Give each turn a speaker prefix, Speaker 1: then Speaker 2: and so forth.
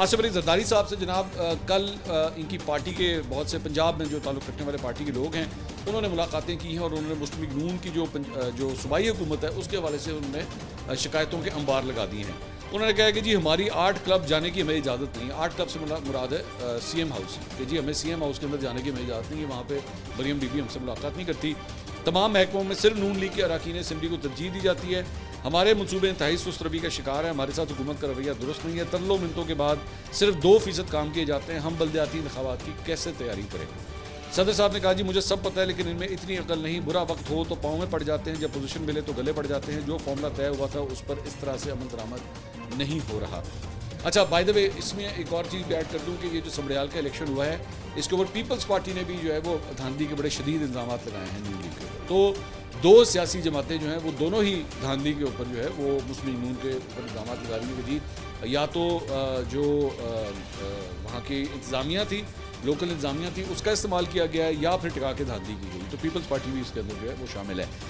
Speaker 1: आसिफ अली जरदारी साहब से जनाब कल इनकी पार्टी के बहुत से पंजाब में जो ताल्लुक़ रखने वाले पार्टी के लोग हैं उन्होंने मुलाकातें की हैं और उन्होंने मुस्लिम लीग नून की जो सूबाई हुकूमत है उसके हवाले से उन्होंने शिकायतों के अंबार लगा दिए हैं। उन्होंने कहा कि जी हमारी 8 क्लब जाने की हमें इजाज़त नहीं है। 8 क्लब से मुराद है CM हाउस कि जी हमें CM हाउस के अंदर जाने की हमें इजाज़त नहीं है, वहाँ पे मरियम बीबी हमसे मुलाकात नहीं करती। तमाम महकमों में सिर्फ नून लीग के अरकान असम्बली को तरजीह दी जाती है। हमारे मनसूबे इंतहाई सुस्त रवि का शिकार है। हमारे साथ हुकूमत का रवैया दुरुस्त नहीं है। तरलो मिनटों के बाद सिर्फ 2% काम किए जाते हैं। हम बल्दियाती इंतखाबात की कैसे तैयारी करें? सदर साहब ने कहा जी मुझे सब पता है लेकिन इनमें इतनी अकल नहीं। बुरा वक्त हो तो पाँव में पड़ जाते हैं, जब पोजीशन मिले तो गले पड़ जाते हैं। जो फॉर्मूला तय हुआ था उस पर इस तरह से अमल दरामद नहीं हो रहा। अच्छा, बाय द वे इसमें एक और चीज़ भी ऐड कर दूँ कि ये जो समड़ियाल का इलेक्शन हुआ है इसके ऊपर पीपल्स पार्टी ने भी जो है वो धांधली के बड़े शदीद इल्ज़ाम लगाए हैं नून लीग के ऊपर। तो दो सियासी जमातें जो हैं वो दोनों ही धांधली के ऊपर जो है वो मुस्लिम नून के ऊपर इल्ज़ाम लगा रही हैं कि जी या तो जो वहाँ की इंतज़ामिया थी, लोकल इंतज़ामिया थी, उसका इस्तेमाल किया गया है या फिर टिका के धांधली की गई। तो पीपल्स पार्टी भी इसके अंदर जो है वो शामिल है।